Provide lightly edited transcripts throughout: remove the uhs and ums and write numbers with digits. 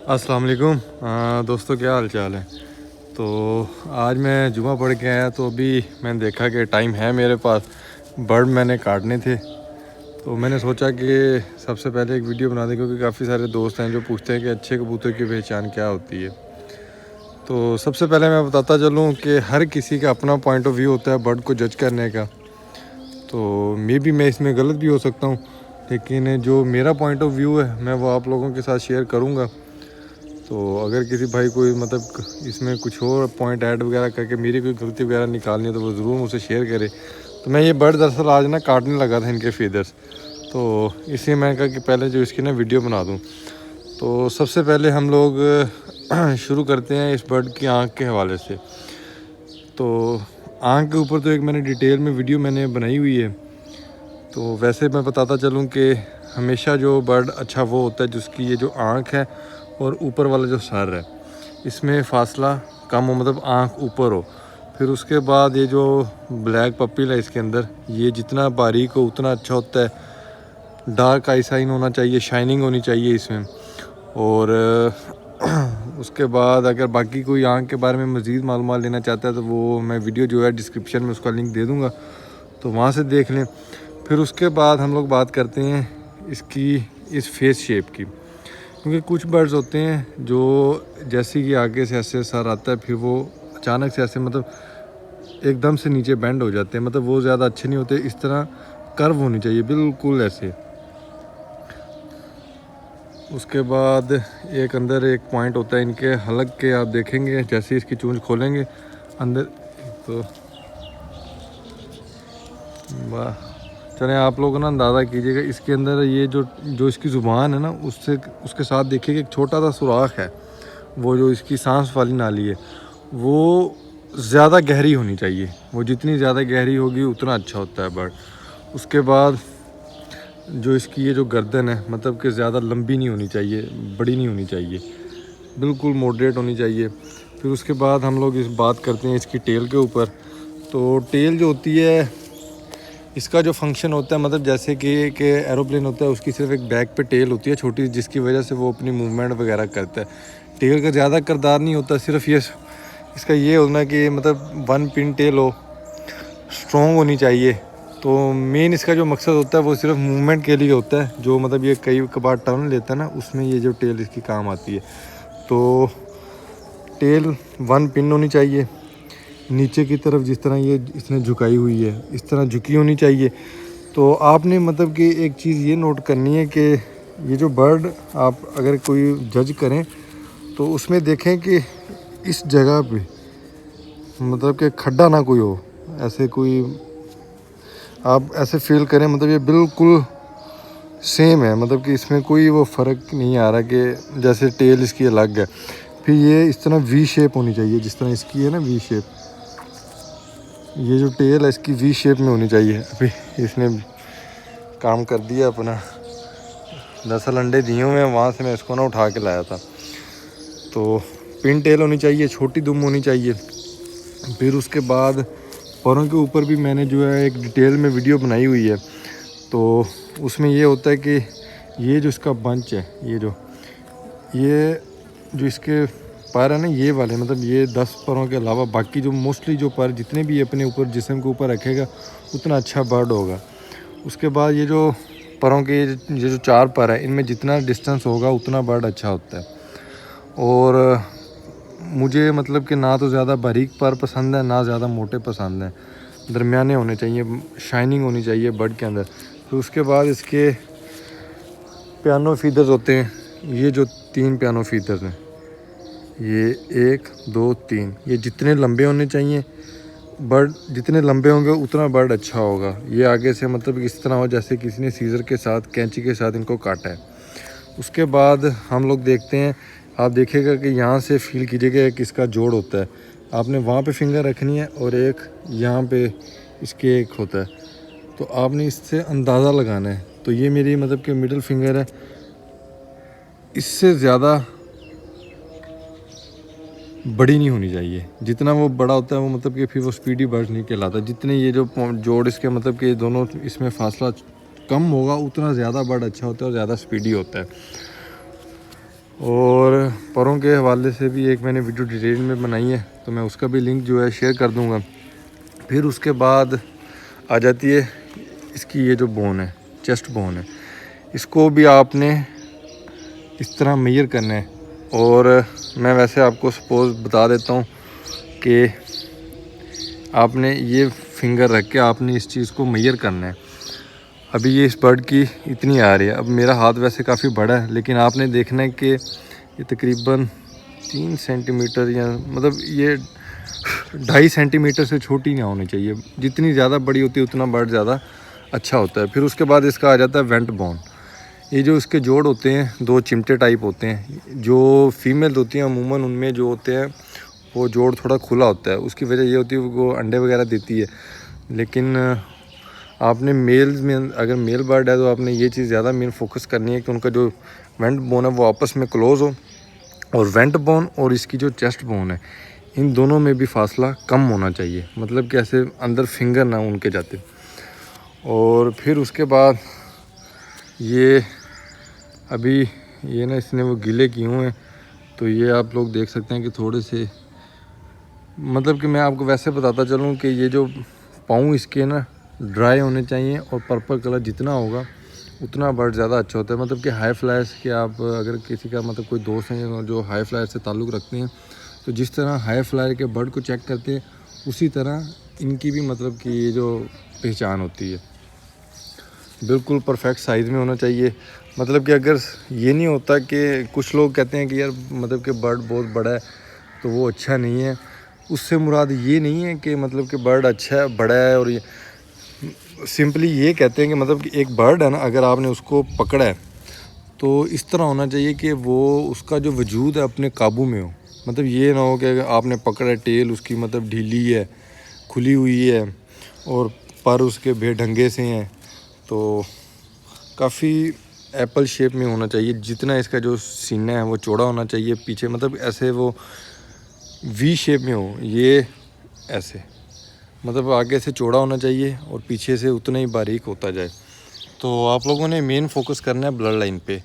अस्सलाम वालेकुम दोस्तों, क्या हाल चाल है। तो आज मैं जुमा पढ़ के आया तो अभी मैंने देखा कि टाइम है मेरे पास, बर्ड मैंने काटने थे। तो मैंने सोचा कि सबसे पहले एक वीडियो बना दें, क्योंकि काफ़ी सारे दोस्त हैं जो पूछते हैं कि अच्छे कबूतर की पहचान क्या होती है। तो सबसे पहले मैं बताता चलूँ कि हर किसी का अपना पॉइंट ऑफ व्यू होता है बर्ड को जज करने का। तो मे भी मैं इसमें गलत भी हो सकता हूँ, लेकिन जो मेरा पॉइंट ऑफ व्यू है मैं वो आप लोगों के साथ शेयर करूँगा। तो अगर किसी भाई कोई मतलब इसमें कुछ और पॉइंट ऐड वगैरह करके मेरी कोई गलती वगैरह निकालनी है तो वो ज़रूर मुझसे शेयर करे। तो मैं ये बर्ड दरअसल आज ना काटने लगा था इनके फीदर्स, तो इसलिए मैंने कहा कि पहले जो इसकी ना वीडियो बना दूँ। तो सबसे पहले हम लोग शुरू करते हैं इस बर्ड की आँख के हवाले से। तो आँख के ऊपर तो एक मैंने डिटेल में वीडियो मैंने बनाई हुई है। तो वैसे मैं बताता चलूँ कि हमेशा जो बर्ड अच्छा वो होता है जिसकी ये जो आँख है और ऊपर वाला जो सर है इसमें फासला कम हो, मतलब आँख ऊपर हो। फिर उसके बाद ये जो ब्लैक पपिल है इसके अंदर, ये जितना बारीक हो उतना अच्छा होता है। डार्क आई साइन होना चाहिए, शाइनिंग होनी चाहिए इसमें। और उसके बाद अगर बाकी कोई आँख के बारे में मज़ीद मालूमात लेना चाहता है तो वो मैं वीडियो जो है डिस्क्रिप्शन में उसका लिंक दे दूँगा, तो वहाँ से देख लें। फिर उसके बाद हम लोग बात करते हैं इसकी इस फेस शेप की, क्योंकि कुछ बर्ड्स होते हैं जो जैसे कि आगे से ऐसे सर आता है फिर वो अचानक से ऐसे मतलब एकदम से नीचे बेंड हो जाते हैं, मतलब वो ज़्यादा अच्छे नहीं होते। इस तरह कर्व होनी चाहिए बिल्कुल ऐसे। उसके बाद एक अंदर एक पॉइंट होता है इनके हलक के, आप देखेंगे जैसे इसकी चूंच खोलेंगे अंदर तो वाह। चलें आप लोग ना अंदाज़ा कीजिएगा इसके अंदर ये जो इसकी ज़ुबान है ना उससे उसके साथ देखिए एक छोटा सा सुराख है। वो जो इसकी सांस वाली नाली है वो ज़्यादा गहरी होनी चाहिए। वो जितनी ज़्यादा गहरी होगी उतना अच्छा होता है बर्ड। उसके बाद जो इसकी ये जो गर्दन है मतलब कि ज़्यादा लंबी नहीं होनी चाहिए, बड़ी नहीं होनी चाहिए, बिल्कुल मॉडरेट होनी चाहिए। फिर उसके बाद हम लोग इस बात करते हैं इसकी टेल के ऊपर। तो टेल जो होती है इसका जो फंक्शन होता है, मतलब जैसे कि एरोप्लेन होता है उसकी सिर्फ एक बैक पे टेल होती है छोटी, जिसकी वजह से वो अपनी मूवमेंट वगैरह करता है। टेल का ज़्यादा किरदार नहीं होता, सिर्फ ये इसका ये होना कि मतलब वन पिन टेल हो, स्ट्रॉन्ग होनी चाहिए। तो मेन इसका जो मकसद होता है वो सिर्फ मूवमेंट के लिए होता है। जो मतलब ये कई कबार टर्न लेता है ना उसमें ये जो टेल इसकी काम आती है। तो टेल वन पिन होनी चाहिए, नीचे की तरफ जिस तरह ये इसने झुकाई हुई है इस तरह झुकी होनी चाहिए। तो आपने मतलब कि एक चीज़ ये नोट करनी है कि ये जो बर्ड आप अगर कोई जज करें तो उसमें देखें कि इस जगह पे मतलब कि खड्डा ना कोई हो, ऐसे कोई आप ऐसे फील करें मतलब ये बिल्कुल सेम है, मतलब कि इसमें कोई वो फ़र्क नहीं आ रहा कि जैसे टेल इसकी अलग है। फिर ये इस तरह वी शेप होनी चाहिए, जिस तरह इसकी है ना वी शेप, ये जो टेल है इसकी वी शेप में होनी चाहिए। अभी इसने काम कर दिया अपना, 10 अंडे दिए हुए हैं, वहाँ से मैं इसको ना उठा के लाया था। तो पिन टेल होनी चाहिए, छोटी दुम होनी चाहिए। फिर उसके बाद परों के ऊपर भी मैंने जो है एक डिटेल में वीडियो बनाई हुई है। तो उसमें ये होता है कि ये जो इसका बंच है, ये जो इसके पर है ना ये वाले, मतलब ये 10 परों के अलावा बाकी जो मोस्टली जो पर जितने भी अपने ऊपर जिस्म के ऊपर रखेगा उतना अच्छा बर्ड होगा। उसके बाद ये जो परों के ये जो 4 पर है इनमें जितना डिस्टेंस होगा उतना बर्ड अच्छा होता है। और मुझे मतलब कि ना तो ज़्यादा बारीक पर पसंद है ना ज़्यादा मोटे पसंद हैं, दरमियाने होने चाहिए, शाइनिंग होनी चाहिए बर्ड के अंदर। तो उसके बाद इसके पियानो फीदर्स होते हैं, ये जो 3 पियानो फीदर्स हैं, ये 1 2 3, ये जितने लंबे होने चाहिए, बर्ड जितने लंबे होंगे उतना बर्ड अच्छा होगा। ये आगे से मतलब इस तरह हो जैसे किसी ने सीज़र के साथ कैंची के साथ इनको काटा है। उसके बाद हम लोग देखते हैं, आप देखिएगा कि यहाँ से फील कीजिएगा एक इसका जोड़ होता है, आपने वहाँ पे फिंगर रखनी है और एक यहाँ पे इसके एक होता है, तो आपने इससे अंदाज़ा लगाना है। तो ये मेरी मतलब कि मिडिल फिंगर है, इससे ज़्यादा बड़ी नहीं होनी चाहिए। जितना वो बड़ा होता है वो मतलब कि फिर वो स्पीडी बर्ड नहीं कहलाता। जितने ये जो जोड़ इसके मतलब कि दोनों इसमें फासला कम होगा उतना ज़्यादा बर्ड अच्छा होता है और ज़्यादा स्पीडी होता है। और परों के हवाले से भी एक मैंने वीडियो डिटेल में बनाई है, तो मैं उसका भी लिंक जो है शेयर कर दूँगा। फिर उसके बाद आ जाती है इसकी ये जो बोन है, चेस्ट बोन है, इसको भी आपने इस तरह मेजर करना है। और मैं वैसे आपको सपोज़ बता देता हूँ कि आपने ये फिंगर रख के आपने इस चीज़ को मेजर करना है। अभी ये इस बर्ड की इतनी आ रही है। अब मेरा हाथ वैसे काफ़ी बड़ा है, लेकिन आपने देखना है कि ये तकरीबन 3 सेंटीमीटर या मतलब ये 2.5 सेंटीमीटर से छोटी ना होनी चाहिए। जितनी ज़्यादा बड़ी होती है उतना बर्ड ज़्यादा अच्छा होता है। फिर उसके बाद इसका आ जाता है वेंट बोन। ये जो इसके जोड़ होते हैं, 2 चिमटे टाइप होते हैं। जो फीमेल होती हैं अमूमन उनमें जो होते हैं वो जोड़ थोड़ा खुला होता है। उसकी वजह ये होती है वो अंडे वगैरह देती है। लेकिन आपने मेल्स में अगर मेल बर्ड है तो आपने ये चीज़ ज़्यादा मेन फोकस करनी है कि उनका जो वेंट बोन है वो आपस में क्लोज़ हो। और वेंट बोन और इसकी जो चेस्ट बोन है, इन दोनों में भी फासला कम होना चाहिए, मतलब कि ऐसे अंदर फिंगर ना उनके जाते। और फिर उसके बाद ये अभी ये ना इसने वो गीले किए हुए हैं, तो ये आप लोग देख सकते हैं कि थोड़े से, मतलब कि मैं आपको वैसे बताता चलूँ कि ये जो पाँव इसके ना ड्राई होने चाहिए और पर्पल कलर जितना होगा उतना बर्ड ज़्यादा अच्छा होता है। मतलब कि हाई फ्लायर्स के आप अगर किसी का मतलब कोई दोस्त हैं जो हाई फ्लायर से ताल्लुक़ रखते हैं, तो जिस तरह हाई फ्लायर के बर्ड को चेक करते हैं उसी तरह इनकी भी मतलब कि ये जो पहचान होती है बिल्कुल परफेक्ट साइज़ में होना चाहिए। मतलब कि अगर ये नहीं होता कि कुछ लोग कहते हैं कि यार मतलब कि बर्ड बहुत बड़ा है तो वो अच्छा नहीं है, उससे मुराद ये नहीं है कि मतलब कि बर्ड अच्छा है बड़ा है। और ये सिंपली ये कहते हैं कि मतलब कि एक बर्ड है ना, अगर आपने उसको पकड़ा है तो इस तरह होना चाहिए कि वो उसका जो वजूद है अपने काबू में हो। मतलब ये ना हो कि अगर आपने पकड़ा है, टेल उसकी मतलब ढीली है, खुली हुई है और पर उसके बेढंगे से हैं, तो काफ़ी एप्पल शेप में होना चाहिए। जितना इसका जो सीना है वो चौड़ा होना चाहिए, पीछे मतलब ऐसे वो वी शेप में हो, ये ऐसे मतलब आगे से चौड़ा होना चाहिए और पीछे से उतना ही बारीक होता जाए। तो आप लोगों ने मेन फोकस करना है ब्लड लाइन पे।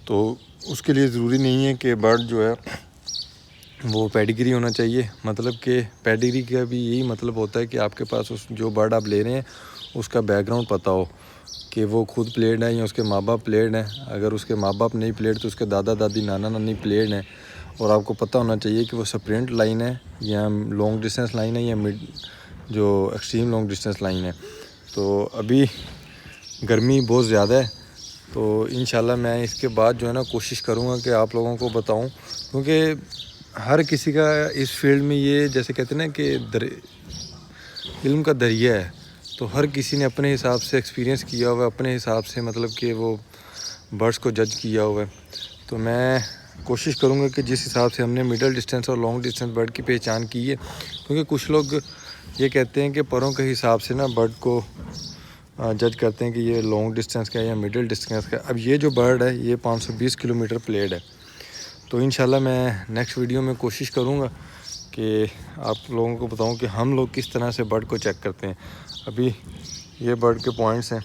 तो उसके लिए ज़रूरी नहीं है कि बर्ड जो है वो पेडिग्री होना चाहिए। मतलब कि पेडिग्री का भी यही मतलब होता है कि आपके पास उस जो बर्ड आप ले रहे हैं उसका बैकग्राउंड पता हो कि वो खुद प्लेड है या उसके माँ बाप प्लेड हैं। अगर उसके माँ बाप नहीं प्लेड तो उसके दादा दादी नाना नानी प्लेड हैं। और आपको पता होना चाहिए कि वो स्प्रिंट लाइन है या लॉन्ग डिस्टेंस लाइन है या मिड जो एक्सट्रीम लॉन्ग डिस्टेंस लाइन है। तो अभी गर्मी बहुत ज़्यादा है, तो इंशाल्लाह मैं इसके बाद जो है ना कोशिश करूँगा कि आप लोगों को बताऊँ, क्योंकि हर किसी का इस फील्ड में ये जैसे कहते हैं ना कि इल्म का दरिया है, तो हर किसी ने अपने हिसाब से एक्सपीरियंस किया हुआ है, अपने हिसाब से मतलब कि वो बर्ड्स को जज किया हुआ है। तो मैं कोशिश करूँगा कि जिस हिसाब से हमने मिडिल डिस्टेंस और लॉन्ग डिस्टेंस बर्ड की पहचान की है, क्योंकि कुछ लोग ये कहते हैं कि परों के हिसाब से ना बर्ड को जज करते हैं कि ये लॉन्ग डिस्टेंस का है या मिडिल डिस्टेंस का। अब ये जो बर्ड है ये 520 किलोमीटर प्लेड है। तो इंशाल्लाह मैं नेक्स्ट वीडियो में कोशिश करूँगा कि आप लोगों को बताऊं कि हम लोग किस तरह से बर्ड को चेक करते हैं। अभी ये बर्ड के पॉइंट्स हैं,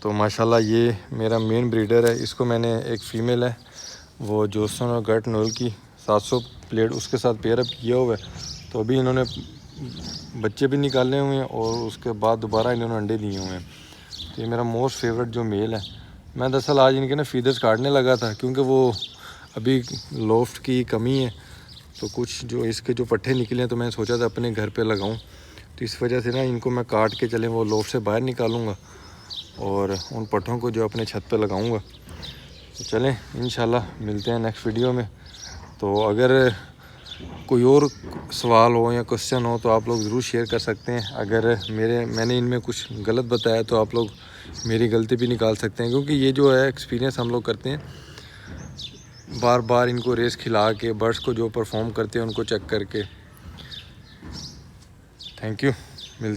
तो माशाल्लाह ये मेरा मेन ब्रीडर है। इसको मैंने एक फ़ीमेल है वो जोसन और गट नोल की 700 प्लेट उसके साथ पेयरअप किया हुआ है। तो अभी इन्होंने बच्चे भी निकाले हुए हैं और उसके बाद दोबारा इन्होंने अंडे दिए हुए हैं। तो ये मेरा मोस्ट फेवरेट जो मेल है। मैं दरअसल आज इनके ना फीदर्स काटने लगा था, क्योंकि वो अभी लोफ्ट की कमी है, तो कुछ जो इसके जो पट्टे निकले हैं तो मैंने सोचा था अपने घर पे लगाऊं। तो इस वजह से ना इनको मैं काट के चले वो लोफ्ट से बाहर निकालूंगा और उन पट्टों को जो अपने छत पे लगाऊंगा। तो चलें इंशाल्लाह मिलते हैं नेक्स्ट वीडियो में। तो अगर कोई और सवाल हो या क्वेश्चन हो तो आप लोग ज़रूर शेयर कर सकते हैं। अगर मैंने इनमें कुछ गलत बताया तो आप लोग मेरी गलती भी निकाल सकते हैं, क्योंकि ये जो है एक्सपीरियंस हम लोग करते हैं बार बार इनको रेस खिला के, बर्ड्स को जो परफॉर्म करते हैं उनको चेक करके। Thank you.